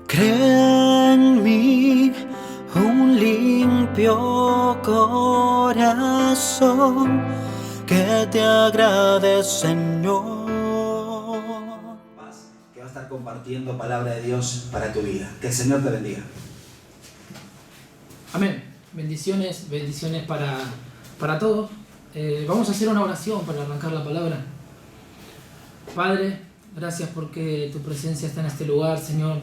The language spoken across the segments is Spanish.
Crea en mí un limpio corazón que te agrade, Señor. Que va a estar compartiendo palabra de Dios para tu vida. Que el Señor te bendiga. Amén. Bendiciones para todos. Vamos a hacer una oración para arrancar la palabra. Padre, gracias porque tu presencia está en este lugar, Señor.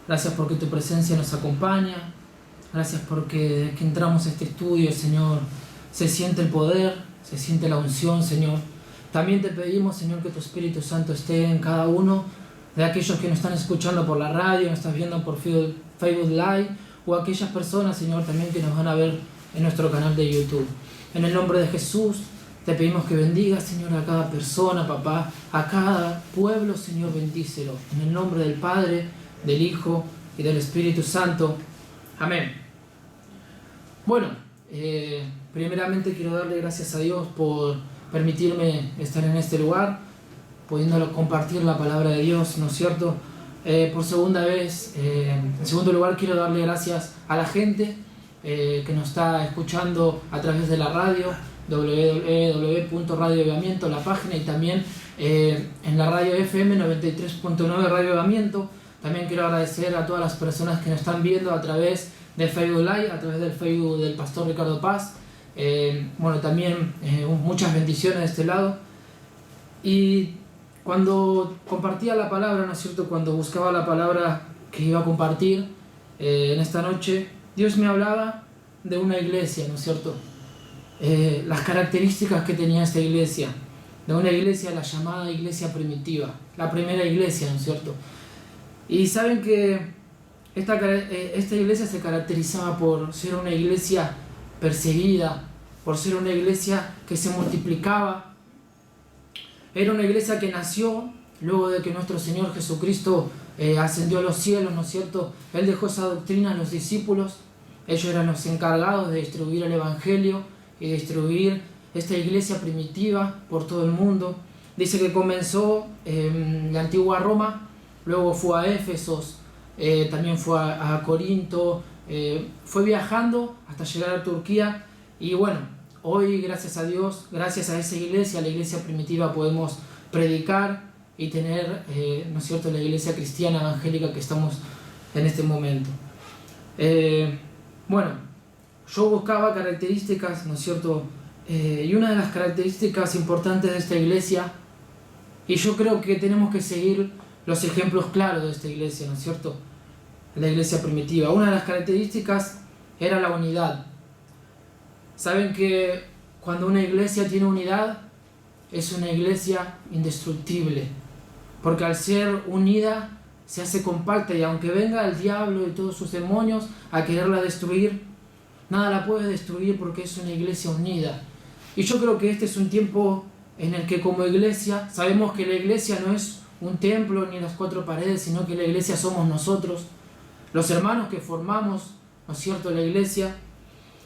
Gracias porque tu presencia nos acompaña. Gracias porque desde que entramos a este estudio, Señor, se siente el poder, se siente la unción, Señor. También te pedimos, Señor, que tu Espíritu Santo esté en cada uno de aquellos que nos están escuchando por la radio, nos estás viendo por Facebook Live, o aquellas personas, Señor, también que nos van a ver en nuestro canal de YouTube. En el nombre de Jesús, te pedimos que bendigas, Señor, a cada persona, papá, a cada pueblo, Señor, bendícelo. En el nombre del Padre, del Hijo y del Espíritu Santo. Amén. Bueno, primeramente quiero darle gracias a Dios por permitirme estar en este lugar, pudiendo compartir la palabra de Dios, ¿no es cierto? Por segunda vez, en segundo lugar, quiero darle gracias a la gente que nos está escuchando a través de la radio, www.radio Avivamiento, la página, y también en la radio FM 93.9 Radio Avivamiento. También quiero agradecer a todas las personas que nos están viendo a través de Facebook Live, a través del Facebook del Pastor Ricardo Paz. Bueno, también muchas bendiciones de este lado. Y cuando compartía la palabra, ¿no es cierto?, cuando buscaba la palabra que iba a compartir en esta noche, Dios me hablaba de una iglesia, ¿no es cierto? Las características que tenía esta iglesia, de una iglesia, la llamada iglesia primitiva, la primera iglesia, ¿no es cierto? Y saben que esta iglesia se caracterizaba por ser una iglesia perseguida, por ser una iglesia que se multiplicaba. Era una iglesia que nació luego de que nuestro Señor Jesucristo ascendió a los cielos, ¿no es cierto? Él dejó esa doctrina a los discípulos. Ellos eran los encargados de distribuir el Evangelio y distribuir esta iglesia primitiva por todo el mundo. Dice que comenzó en la antigua Roma, luego fue a Éfesos, también fue a Corinto, fue viajando hasta llegar a Turquía. Y bueno, hoy, gracias a Dios, gracias a esa iglesia, la iglesia primitiva, podemos predicar y tener, ¿no es cierto?, la iglesia cristiana evangélica que estamos en este momento. Bueno, yo buscaba características, ¿no es cierto?, y una de las características importantes de esta iglesia, y yo creo que tenemos que seguir los ejemplos claros de esta iglesia, ¿no es cierto?, la iglesia primitiva. Una de las características era la unidad. Saben que cuando una iglesia tiene unidad, es una iglesia indestructible, porque al ser unida se hace compacta, y aunque venga el diablo y todos sus demonios a quererla destruir, nada la puede destruir porque es una iglesia unida. Y yo creo que este es un tiempo en el que como iglesia, sabemos que la iglesia no es un templo ni las cuatro paredes, sino que la iglesia somos nosotros, los hermanos que formamos, ¿no es cierto?, la iglesia.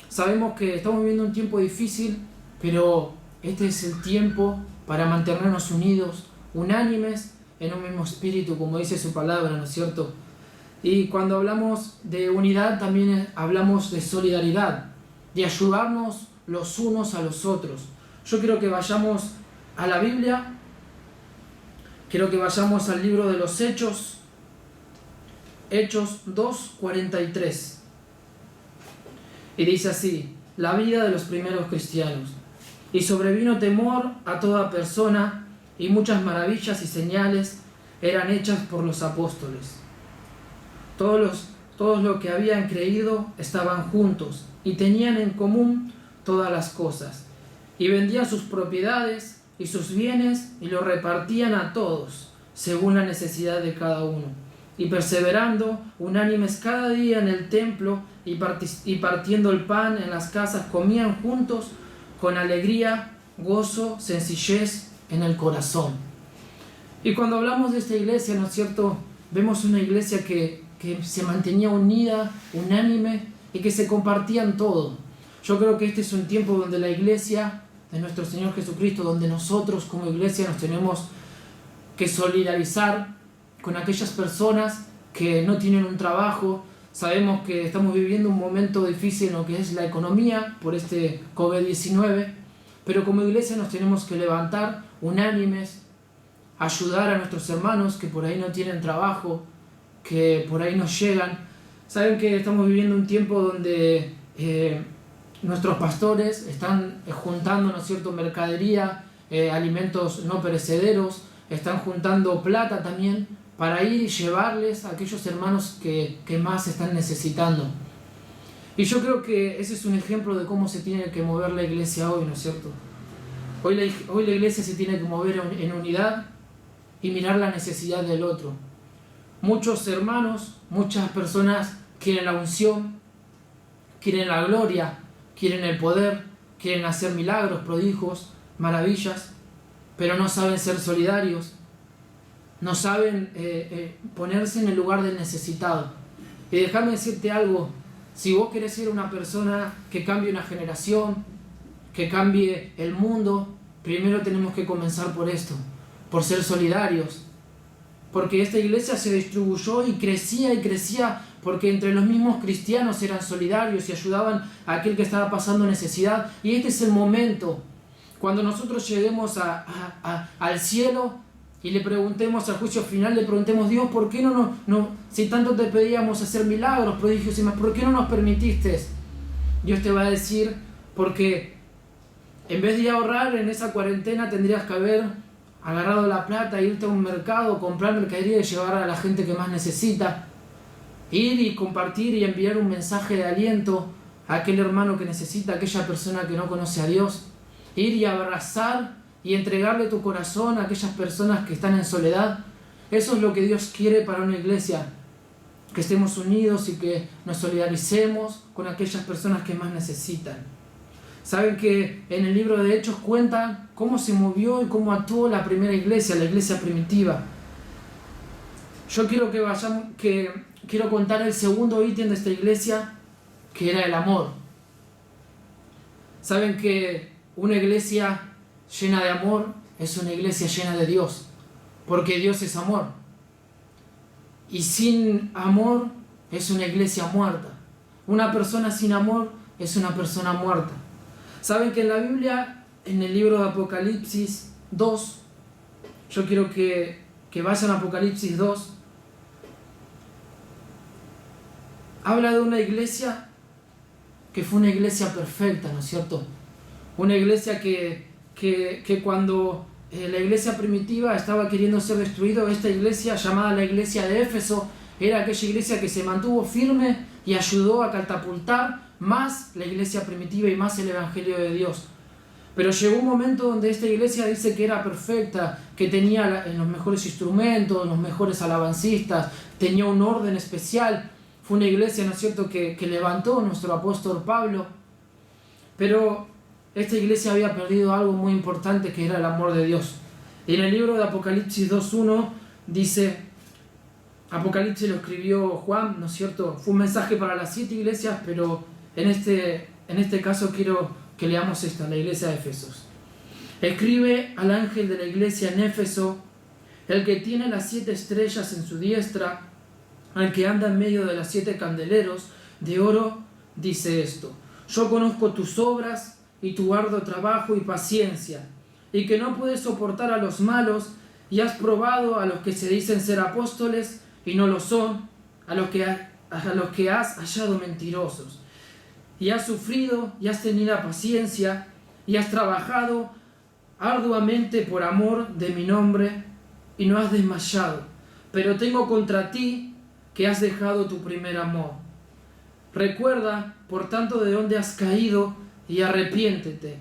Sabemos que estamos viviendo un tiempo difícil, pero este es el tiempo para mantenernos unidos, unánimes, en un mismo espíritu, como dice su palabra, ¿no es cierto? Y cuando hablamos de unidad, también hablamos de solidaridad, de ayudarnos los unos a los otros. Yo quiero que vayamos a la Biblia, quiero que vayamos al libro de los Hechos 2:43. Y dice así: la vida de los primeros cristianos. Y sobrevino temor a toda persona, y muchas maravillas y señales eran hechas por los apóstoles. Todos los que habían creído estaban juntos, y tenían en común todas las cosas, y vendían sus propiedades y sus bienes, y los repartían a todos, según la necesidad de cada uno. Y perseverando unánimes cada día en el templo, y partiendo el pan en las casas, comían juntos con alegría, gozo, sencillez en el corazón. Y cuando hablamos de esta iglesia, ¿no es cierto?, vemos una iglesia que se mantenía unida, unánime, y que se compartían todo. Yo creo que este es un tiempo donde la iglesia de nuestro Señor Jesucristo, donde nosotros como iglesia nos tenemos que solidarizar con aquellas personas que no tienen un trabajo. Sabemos que estamos viviendo un momento difícil en lo que es la economía por este COVID-19, pero como iglesia nos tenemos que levantar unánimes, ayudar a nuestros hermanos que por ahí no tienen trabajo, que por ahí nos llegan. Saben que estamos viviendo un tiempo donde nuestros pastores están juntando, ¿no es cierto?, mercadería, alimentos no perecederos, están juntando plata también para ir y llevarles a aquellos hermanos que más están necesitando. Y yo creo que ese es un ejemplo de cómo se tiene que mover la iglesia hoy, ¿no es cierto? Hoy la iglesia se tiene que mover en unidad y mirar la necesidad del otro. Muchos hermanos, muchas personas quieren la unción, quieren la gloria, quieren el poder, quieren hacer milagros, prodigios, maravillas, pero no saben ser solidarios, no saben ponerse en el lugar del necesitado. Y déjame decirte algo, si vos querés ser una persona que cambie una generación, que cambie el mundo, primero tenemos que comenzar por esto, por ser solidarios. Porque esta iglesia se distribuyó y crecía porque entre los mismos cristianos eran solidarios y ayudaban a aquel que estaba pasando necesidad. Y este es el momento, cuando nosotros lleguemos al cielo y le preguntemos al juicio final, le preguntemos: Dios, ¿por qué no, si tanto te pedíamos hacer milagros, prodigios y más, ¿por qué no nos permitiste? Dios te va a decir: porque en vez de ahorrar en esa cuarentena tendrías que haber agarrado la plata, irte a un mercado, comprar mercadería y llevar a la gente que más necesita, ir y compartir y enviar un mensaje de aliento a aquel hermano que necesita, a aquella persona que no conoce a Dios, ir y abrazar y entregarle tu corazón a aquellas personas que están en soledad. Eso es lo que Dios quiere para una iglesia, que estemos unidos y que nos solidaricemos con aquellas personas que más necesitan. Saben que en el libro de Hechos cuentan cómo se movió y cómo actuó la primera iglesia, la iglesia primitiva. Yo quiero contar el segundo ítem de esta iglesia, que era el amor. Saben que una iglesia llena de amor es una iglesia llena de Dios, porque Dios es amor. Y sin amor es una iglesia muerta. Una persona sin amor es una persona muerta. Saben que en la Biblia, en el libro de Apocalipsis 2, yo quiero que vayan a Apocalipsis 2, habla de una iglesia que fue una iglesia perfecta, ¿no es cierto? Una iglesia que cuando la iglesia primitiva estaba queriendo ser destruida, esta iglesia llamada la iglesia de Éfeso era aquella iglesia que se mantuvo firme y ayudó a catapultar más la iglesia primitiva y más el evangelio de Dios. Pero llegó un momento donde esta iglesia dice que era perfecta, que tenía los mejores instrumentos, los mejores alabancistas, tenía un orden especial. Fue una iglesia, ¿no es cierto?, que levantó nuestro apóstol Pablo. Pero esta iglesia había perdido algo muy importante, que era el amor de Dios. Y en el libro de Apocalipsis 2.1 dice, Apocalipsis lo escribió Juan, ¿no es cierto? Fue un mensaje para las 7 iglesias, pero en este caso quiero que leamos esta, la iglesia de Efesos. Escribe al ángel de la iglesia en Éfeso, el que tiene las 7 estrellas en su diestra, al que anda en medio de las 7 candeleros de oro, dice esto: yo conozco tus obras y tu arduo trabajo y paciencia, y que no puedes soportar a los malos, y has probado a los que se dicen ser apóstoles y no lo son, a los que has hallado mentirosos. Y has sufrido y has tenido paciencia y has trabajado arduamente por amor de mi nombre y no has desmayado. Pero tengo contra ti que has dejado tu primer amor. Recuerda, por tanto, de dónde has caído y arrepiéntete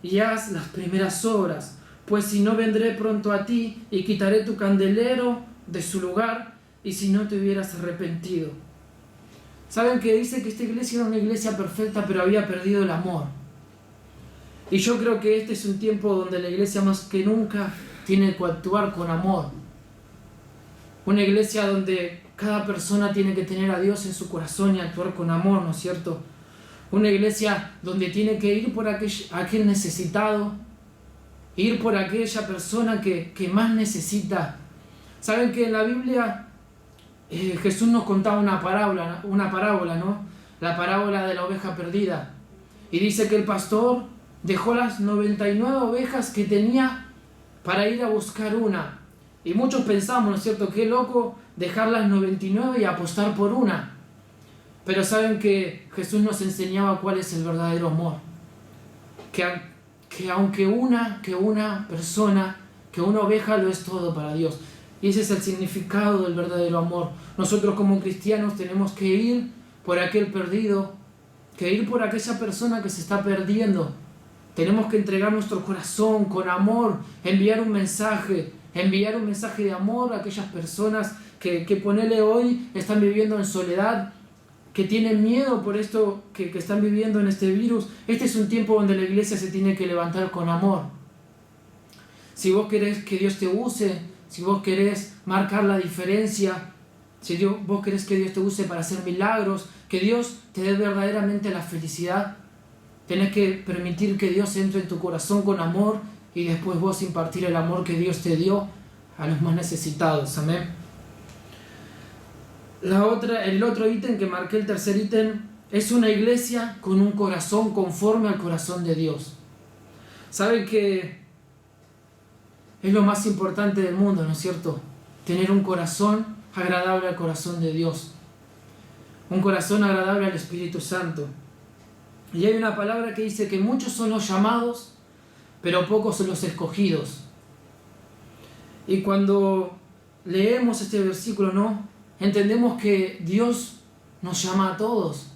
y haz las primeras obras, pues si no, vendré pronto a ti y quitaré tu candelero de su lugar, y si no te hubieras arrepentido. Saben que dice que esta iglesia era una iglesia perfecta, pero había perdido el amor. Y yo creo que este es un tiempo donde la iglesia más que nunca tiene que actuar con amor. Una iglesia donde cada persona tiene que tener a Dios en su corazón y actuar con amor, ¿no es cierto? Una iglesia donde tiene que ir por aquel necesitado, ir por aquella persona que más necesita. Saben que en la Biblia Jesús nos contaba una parábola, ¿no? La parábola de la oveja perdida. Y dice que el pastor dejó las 99 ovejas que tenía para ir a buscar una. Y muchos pensamos, ¿no es cierto?, qué loco dejar las 99 y apostar por una. Pero saben que Jesús nos enseñaba cuál es el verdadero amor. Que aunque una persona, que una oveja lo es todo para Dios. Y ese es el significado del verdadero amor. Nosotros como cristianos tenemos que ir por aquel perdido, que ir por aquella persona que se está perdiendo. Tenemos que entregar nuestro corazón con amor, enviar un mensaje de amor a aquellas personas que ponele hoy están viviendo en soledad, que tienen miedo por esto que están viviendo en este virus. Este es un tiempo donde la iglesia se tiene que levantar con amor. Si vos querés que Dios te use, si vos querés marcar la diferencia, si vos querés que Dios te use para hacer milagros, que Dios te dé verdaderamente la felicidad, tenés que permitir que Dios entre en tu corazón con amor y después vos impartir el amor que Dios te dio a los más necesitados. Amén. El otro ítem que marqué, el tercer ítem, es una iglesia con un corazón conforme al corazón de Dios. Saben que es lo más importante del mundo, ¿no es cierto? Tener un corazón agradable al corazón de Dios. Un corazón agradable al Espíritu Santo. Y hay una palabra que dice que muchos son los llamados, pero pocos son los escogidos. Y cuando leemos este versículo, ¿no?, entendemos que Dios nos llama a todos,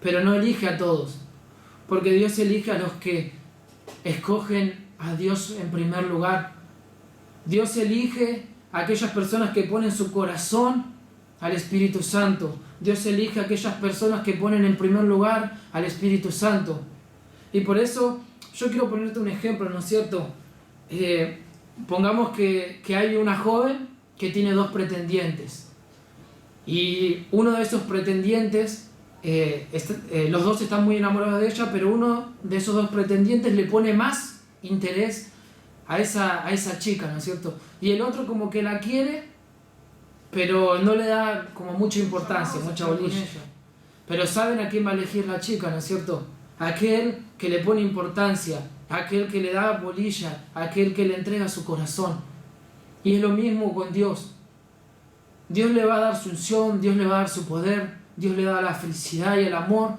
pero no elige a todos, porque Dios elige a los que escogen a Dios en primer lugar. Dios elige a aquellas personas que ponen su corazón al Espíritu Santo. Dios elige a aquellas personas que ponen en primer lugar al Espíritu Santo. Y por eso yo quiero ponerte un ejemplo, ¿no es cierto? Pongamos que hay una joven que tiene 2 pretendientes. Y uno de esos pretendientes, los dos están muy enamorados de ella, pero uno de esos 2 pretendientes le pone más interés a esa chica, ¿no es cierto? Y el otro como que la quiere, pero no le da como mucha importancia, mucha bolilla. Pero saben a quién va a elegir la chica, ¿no es cierto? Aquel que le pone importancia, aquel que le da bolilla, aquel que le entrega su corazón. Y es lo mismo con Dios. Dios le va a dar su unción, Dios le va a dar su poder, Dios le da la felicidad y el amor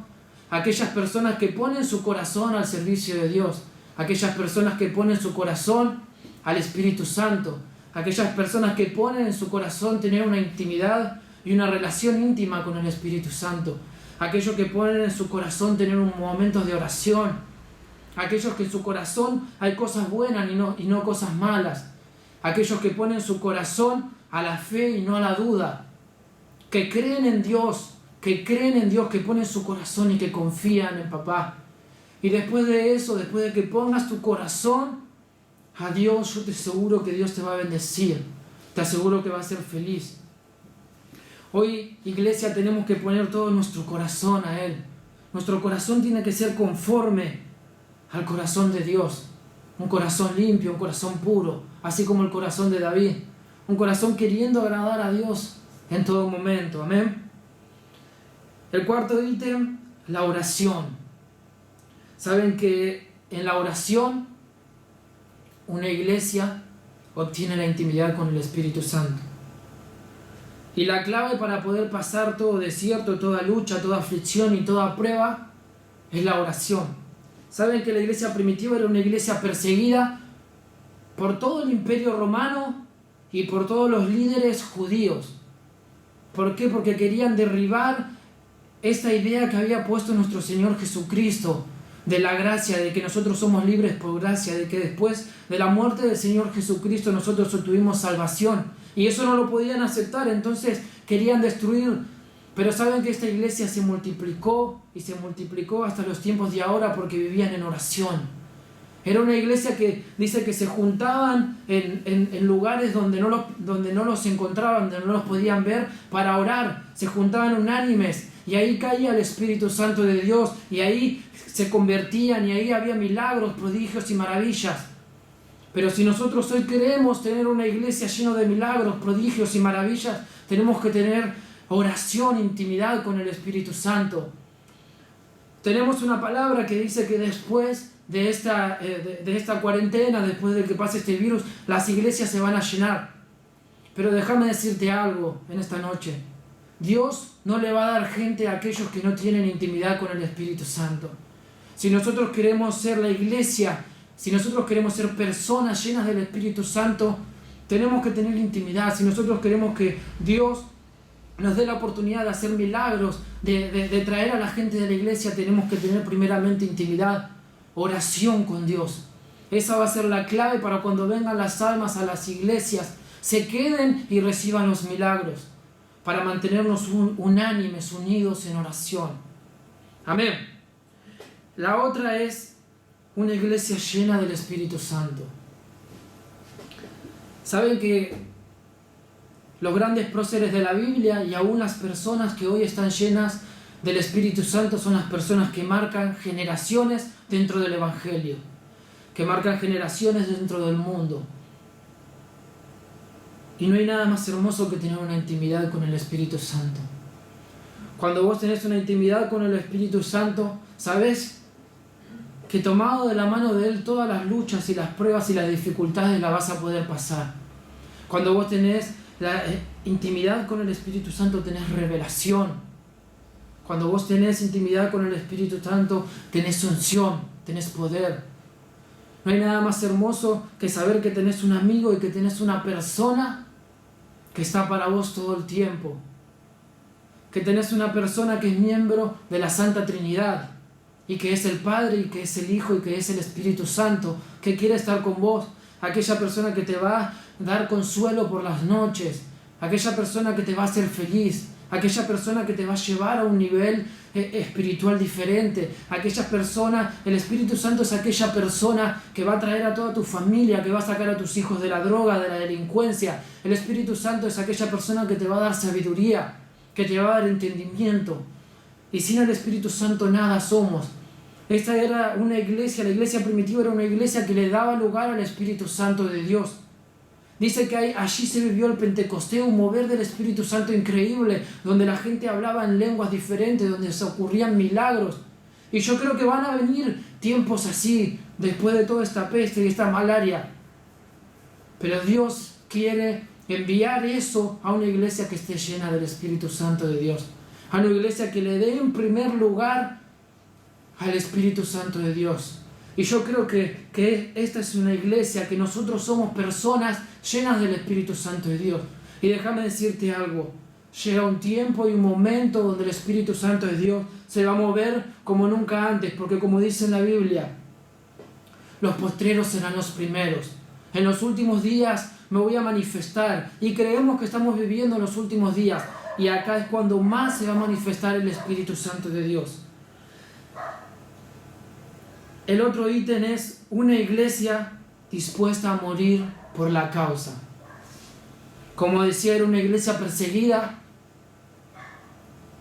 a aquellas personas que ponen su corazón al servicio de Dios, a aquellas personas que ponen su corazón al Espíritu Santo, a aquellas personas que ponen en su corazón tener una intimidad y una relación íntima con el Espíritu Santo, aquellos que ponen en su corazón tener un momento de oración, aquellos que en su corazón hay cosas buenas y no cosas malas, aquellos que ponen su corazón a la fe y no a la duda, que creen en Dios, que ponen su corazón y que confían en Papá. Y después de eso, después de que pongas tu corazón a Dios, yo te aseguro que Dios te va a bendecir, te aseguro que va a ser feliz. Hoy, iglesia, tenemos que poner todo nuestro corazón a Él. Nuestro corazón tiene que ser conforme al corazón de Dios, un corazón limpio, un corazón puro, así como el corazón de David. Un corazón queriendo agradar a Dios en todo momento. Amén. El cuarto ítem, la oración. Saben que en la oración una iglesia obtiene la intimidad con el Espíritu Santo. Y la clave para poder pasar todo desierto, toda lucha, toda aflicción y toda prueba es la oración. Saben que la iglesia primitiva era una iglesia perseguida por todo el imperio romano y por todos los líderes judíos. ¿Por qué? Porque querían derribar esta idea que había puesto nuestro Señor Jesucristo, de la gracia, de que nosotros somos libres por gracia, de que después de la muerte del Señor Jesucristo nosotros obtuvimos salvación. Y eso no lo podían aceptar, entonces querían destruir. Pero saben que esta iglesia se multiplicó y se multiplicó hasta los tiempos de ahora porque vivían en oración. Era una iglesia que dice que se juntaban en lugares donde no los encontraban, donde no los podían ver, para orar. Se juntaban unánimes y ahí caía el Espíritu Santo de Dios y ahí se convertían y ahí había milagros, prodigios y maravillas. Pero si nosotros hoy queremos tener una iglesia llena de milagros, prodigios y maravillas, Tenemos que tener oración, intimidad con el Espíritu Santo. Tenemos una palabra que dice que después de esta cuarentena, después de que pase este virus, las iglesias se van a llenar. Pero déjame decirte algo en esta noche. Dios no le va a dar gente a aquellos que no tienen intimidad con el Espíritu Santo. Si nosotros queremos ser la iglesia, si nosotros queremos ser personas llenas del Espíritu Santo, tenemos que tener intimidad. Si nosotros queremos que Dios nos dé la oportunidad de hacer milagros, de traer a la gente de la iglesia, tenemos que tener primeramente intimidad, oración con Dios. Esa va a ser la clave para cuando vengan las almas a las iglesias, se queden y reciban los milagros, para mantenernos unánimes, unidos en oración. Amén. La otra es una iglesia llena del Espíritu Santo. ¿Saben que los grandes próceres de la Biblia y aún las personas que hoy están llenas del Espíritu Santo son las personas que marcan generaciones dentro del Evangelio, que marcan generaciones dentro del mundo? Y no hay nada más hermoso que tener una intimidad con el Espíritu Santo. Cuando vos tenés una intimidad con el Espíritu Santo, ¿sabés? Que tomado de la mano de Él, todas las luchas y las pruebas y las dificultades las vas a poder pasar. Cuando vos tenés la intimidad con el Espíritu Santo, tenés revelación. Cuando vos tenés intimidad con el Espíritu Santo, tenés unción, tenés poder. No hay nada más hermoso que saber que tenés un amigo y que tenés una persona que está para vos todo el tiempo. Que tenés una persona que es miembro de la Santa Trinidad, y que es el Padre, y que es el Hijo, y que es el Espíritu Santo, que quiere estar con vos. Aquella persona que te va a dar consuelo por las noches, aquella persona que te va a hacer feliz, aquella persona que te va a llevar a un nivel espiritual diferente, aquella persona, el Espíritu Santo es aquella persona que va a traer a toda tu familia, que va a sacar a tus hijos de la droga, de la delincuencia. El Espíritu Santo es aquella persona que te va a dar sabiduría, que te va a dar entendimiento. Y sin el Espíritu Santo nada somos. Esta era una iglesia, la iglesia primitiva era una iglesia que le daba lugar al Espíritu Santo de Dios. Dice que allí se vivió el Pentecostés, un mover del Espíritu Santo increíble, donde la gente hablaba en lenguas diferentes, donde se ocurrían milagros. Y yo creo que van a venir tiempos así, después de toda esta peste y esta malaria. Pero Dios quiere enviar eso a una iglesia que esté llena del Espíritu Santo de Dios. A una iglesia que le dé en primer lugar al Espíritu Santo de Dios. Y yo creo que esta es una iglesia, que nosotros somos personas llenas del Espíritu Santo de Dios. Y déjame decirte algo, llega un tiempo y un momento donde el Espíritu Santo de Dios se va a mover como nunca antes, porque como dice en la Biblia, los postreros serán los primeros. En los últimos días me voy a manifestar, y creemos que estamos viviendo los últimos días, y acá es cuando más se va a manifestar el Espíritu Santo de Dios. El otro ítem es una iglesia dispuesta a morir por la causa. Como decía, era una iglesia perseguida.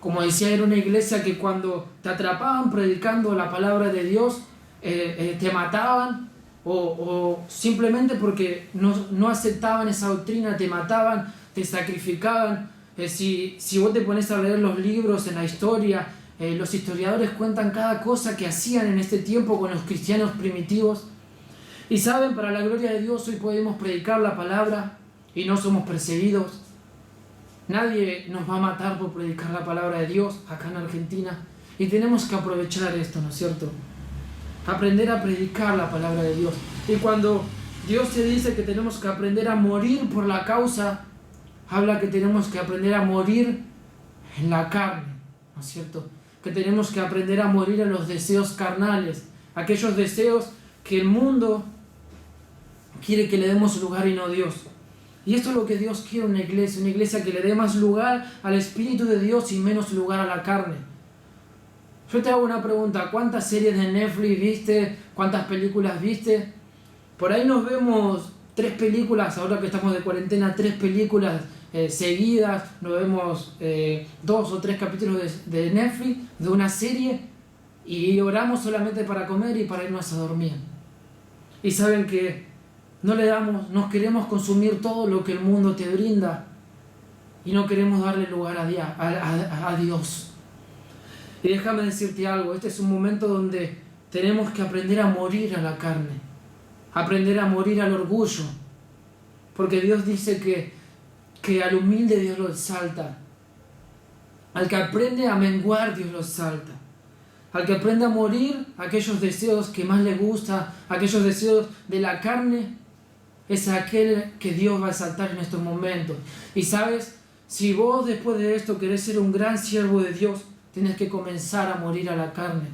Como decía, era una iglesia que cuando te atrapaban predicando la palabra de Dios, te mataban, o simplemente porque no aceptaban esa doctrina, te mataban, te sacrificaban. Si vos te pones a leer los libros en la historia, los historiadores cuentan cada cosa que hacían en este tiempo con los cristianos primitivos. Y saben, para la gloria de Dios hoy podemos predicar la palabra y no somos perseguidos. Nadie nos va a matar por predicar la palabra de Dios acá en Argentina. Y tenemos que aprovechar esto, ¿no es cierto? Aprender a predicar la palabra de Dios. Y cuando Dios te dice que tenemos que aprender a morir por la causa, habla que tenemos que aprender a morir en la carne, ¿no es cierto? Que tenemos que aprender a morir a los deseos carnales, aquellos deseos que el mundo quiere que le demos lugar y no Dios. Y esto es lo que Dios quiere en una iglesia que le dé más lugar al Espíritu de Dios y menos lugar a la carne. Yo te hago una pregunta, ¿cuántas series de Netflix viste? ¿Cuántas películas viste? Por ahí nos vemos 3 películas, ahora que estamos de cuarentena, 3 películas seguidas, nos vemos 2 o 3 capítulos de Netflix, de una serie, y oramos solamente para comer y para irnos a dormir. Y saben que nos queremos consumir todo lo que el mundo te brinda, y no queremos darle lugar a Dios. Y déjame decirte algo, este es un momento donde tenemos que aprender a morir a la carne, aprender a morir al orgullo, porque Dios dice que al humilde Dios lo exalta, al que aprende a menguar Dios lo exalta, al que aprende a morir aquellos deseos que más le gusta, aquellos deseos de la carne, es aquel que Dios va a exaltar en estos momentos. Y sabes, si vos después de esto querés ser un gran siervo de Dios, tienes que comenzar a morir a la carne.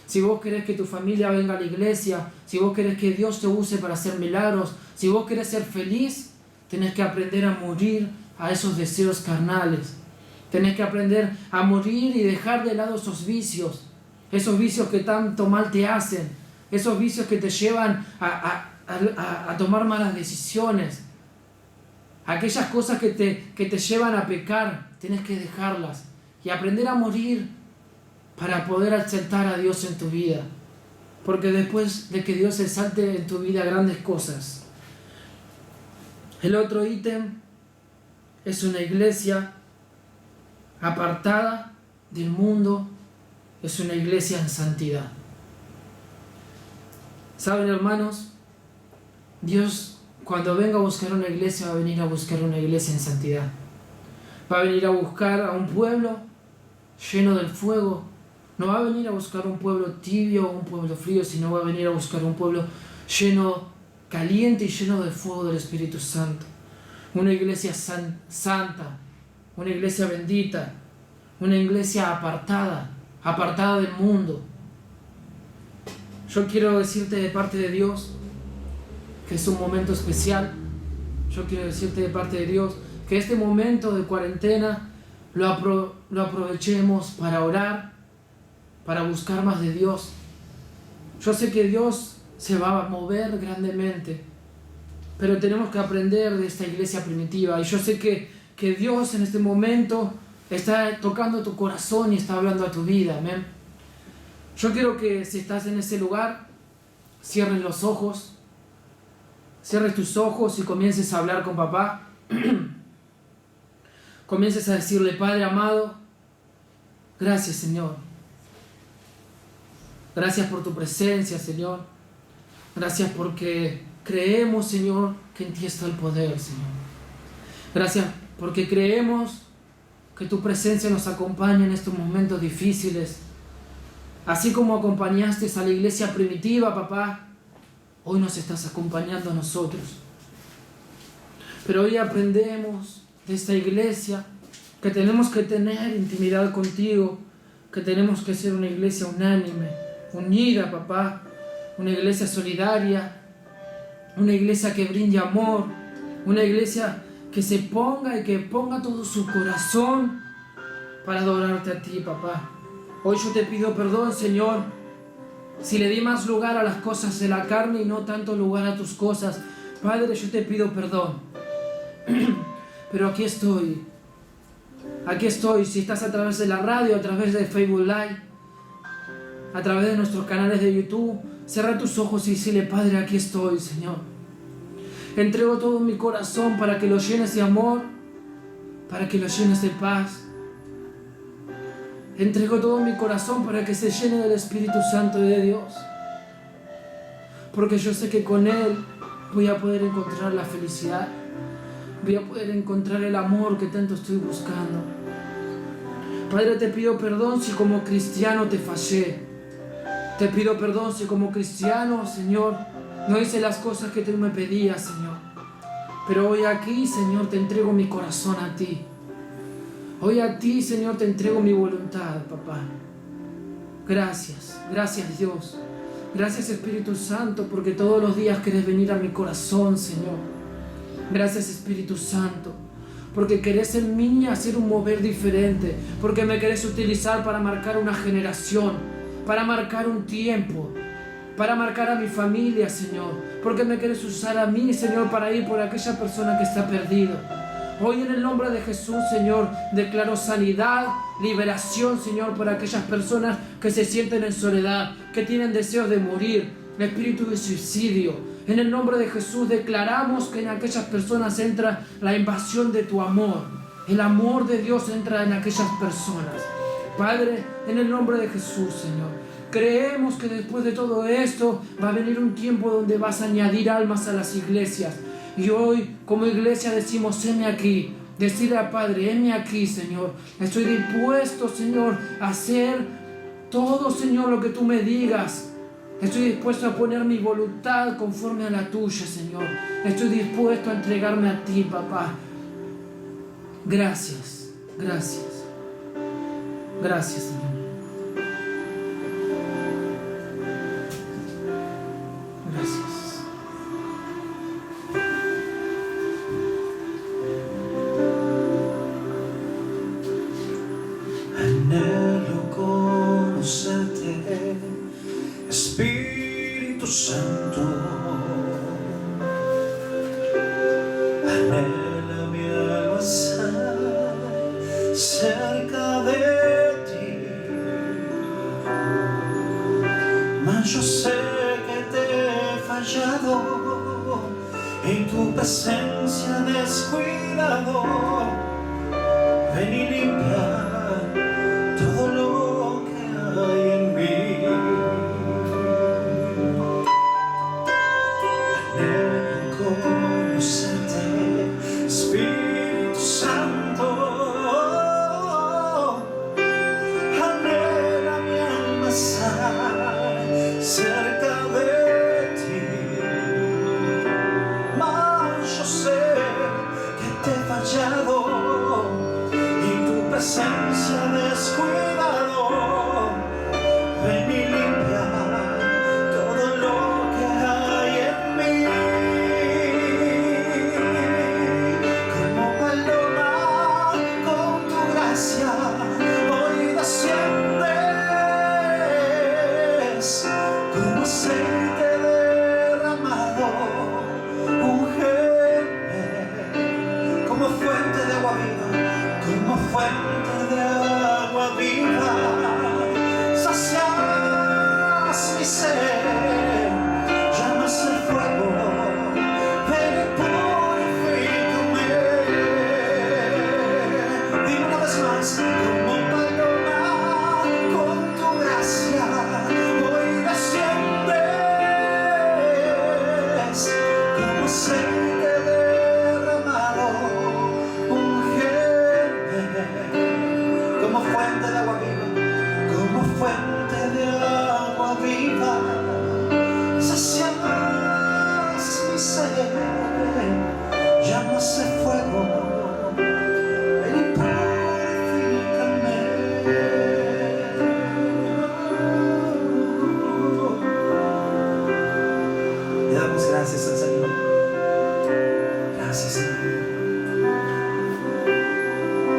Si vos querés que tu familia venga a la iglesia, si vos querés que Dios te use para hacer milagros, si vos querés ser feliz, tenés que aprender a morir a esos deseos carnales. Tenés que aprender a morir y dejar de lado esos vicios que tanto mal te hacen, esos vicios que te llevan a tomar malas decisiones, aquellas cosas que te llevan a pecar. Tienes que dejarlas y aprender a morir para poder exaltar a Dios en tu vida, porque después de que Dios exalte en tu vida grandes cosas. El otro ítem es una iglesia apartada del mundo, es una iglesia en santidad. ¿Saben, hermanos? Dios, cuando venga a buscar una iglesia, va a venir a buscar una iglesia en santidad. Va a venir a buscar a un pueblo lleno del fuego. No va a venir a buscar un pueblo tibio o un pueblo frío, sino va a venir a buscar un pueblo lleno, caliente y lleno del fuego del Espíritu Santo. Una iglesia santa, una iglesia bendita, una iglesia apartada del mundo. Yo quiero decirte de parte de Dios que es un momento especial. Yo quiero decirte de parte de Dios que este momento de cuarentena lo aprovechemos para orar, para buscar más de Dios. Yo sé que Dios se va a mover grandemente, pero tenemos que aprender de esta iglesia primitiva. Y yo sé que Dios en este momento está tocando tu corazón y está hablando a tu vida. Amén. Yo quiero que si estás en ese lugar, cierres los ojos, cierres tus ojos y comiences a hablar con papá. Comiences a decirle: Padre amado, gracias, Señor. Gracias por tu presencia, Señor. Gracias porque creemos, Señor, que en ti está el poder, Señor. Gracias porque creemos que tu presencia nos acompaña en estos momentos difíciles. Así como acompañaste a la iglesia primitiva, papá, hoy nos estás acompañando a nosotros. Pero hoy aprendemos de esta iglesia que tenemos que tener intimidad contigo, que tenemos que ser una iglesia unánime, unida, papá, una iglesia solidaria, una iglesia que brinde amor, una iglesia que se ponga y que ponga todo su corazón para adorarte a ti, papá. Hoy yo te pido perdón, Señor, si le di más lugar a las cosas de la carne y no tanto lugar a tus cosas. Padre, yo te pido perdón. Pero aquí estoy. Aquí estoy. Si estás a través de la radio, a través de Facebook Live, a través de nuestros canales de YouTube, cierra tus ojos y dile: Padre, aquí estoy, Señor. Entrego todo mi corazón para que lo llenes de amor, para que lo llenes de paz. Entrego todo mi corazón para que se llene del Espíritu Santo de Dios. Porque yo sé que con Él voy a poder encontrar la felicidad. Voy a poder encontrar el amor que tanto estoy buscando. Padre, te pido perdón si como cristiano te fallé. Te pido perdón si como cristiano, Señor, no hice las cosas que tú me pedías, Señor. Pero hoy aquí, Señor, te entrego mi corazón a ti. Hoy a ti, Señor, te entrego mi voluntad, papá. Gracias, gracias, Dios. Gracias, Espíritu Santo, porque todos los días querés venir a mi corazón, Señor. Gracias, Espíritu Santo, porque querés en mí hacer un mover diferente, porque me querés utilizar para marcar una generación, para marcar un tiempo, para marcar a mi familia, Señor, porque me querés usar a mí, Señor, para ir por aquella persona que está perdida. Hoy en el nombre de Jesús, Señor, declaro sanidad, liberación, Señor, por aquellas personas que se sienten en soledad, que tienen deseos de morir, espíritu de suicidio. En el nombre de Jesús declaramos que en aquellas personas entra la invasión de tu amor. el amor de Dios entra en aquellas personas. Padre, en el nombre de Jesús, Señor, creemos que después de todo esto va a venir un tiempo donde vas a añadir almas a las iglesias. Y hoy, como iglesia, decimos: heme aquí. Decirle al Padre: heme aquí, Señor. Estoy dispuesto, Señor, a hacer todo, Señor, lo que tú me digas. Estoy dispuesto a poner mi voluntad conforme a la tuya, Señor. Estoy dispuesto a entregarme a ti, papá. Gracias, gracias. Gracias, Señor. Gracias. Anhelo conocerte, Espíritu Santo. Anhela mi alma estar cerca de ti, mas yo sé que te he fallado, en tu presencia descuidado. Ven y limpia todo lo que hay en mí. Anhelo conocerte, Espíritu Santo. Anhela mi alma estar cerca de ti, mas yo sé que te he fallado, presencia descuidado. Ven y limpia todo lo que hay en mí. Como paloma con tu gracia hoy desciendes, como aceite derramado, úngeme como fuente de agua viva, como fuente de agua viva. Sacias mi sed, llamas el fuego, ven y purifícame. Dime una vez más: como paloma con tu gracia hoy desciendes, como aceite derramado, como fuente de agua viva, como fuente de agua viva. Sacias mi sed, llamas el fuego, ven y purifícame. Le damos gracias al Señor. Gracias, Señor.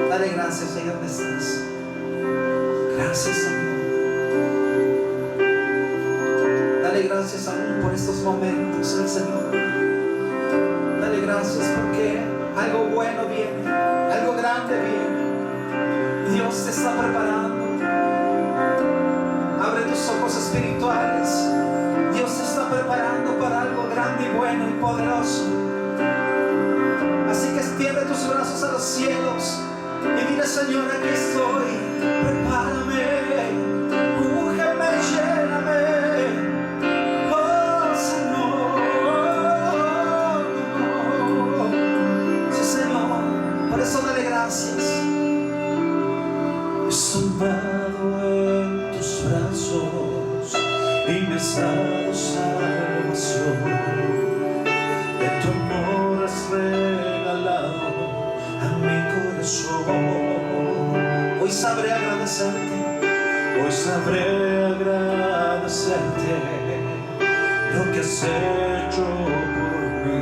Dale gracias ahí donde estás. Gracias, Señor. Dale gracias aún por estos momentos al Señor. Dale gracias porque algo bueno viene, algo grande viene. Dios te está preparando. Abre tus ojos espirituales. Dios te está preparando para algo grande y bueno y poderoso. Así que extiende tus brazos a los cielos y dile: Señor, aquí estoy, prepárame, úngeme y lléname, oh Señor. Sí, Señor, por eso dale gracias. Zumbado en tus brazos y me has dado salvación. De tu amor has regalado a mi corazón. Hoy sabré agradecerte, hoy sabré agradecerte lo que has hecho por mí.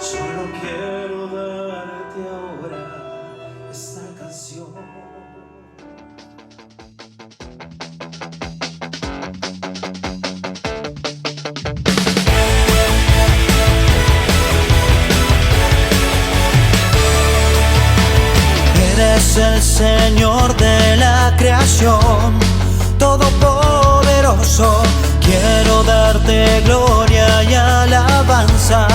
Solo quiero darte ahora esta canción. Eres el Señor de la creación, todopoderoso. Quiero darte gloria y alabanza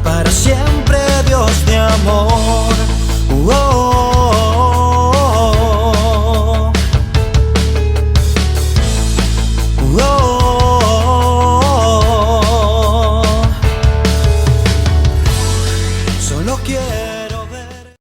para siempre, Dios de amor. Oh, yo quiero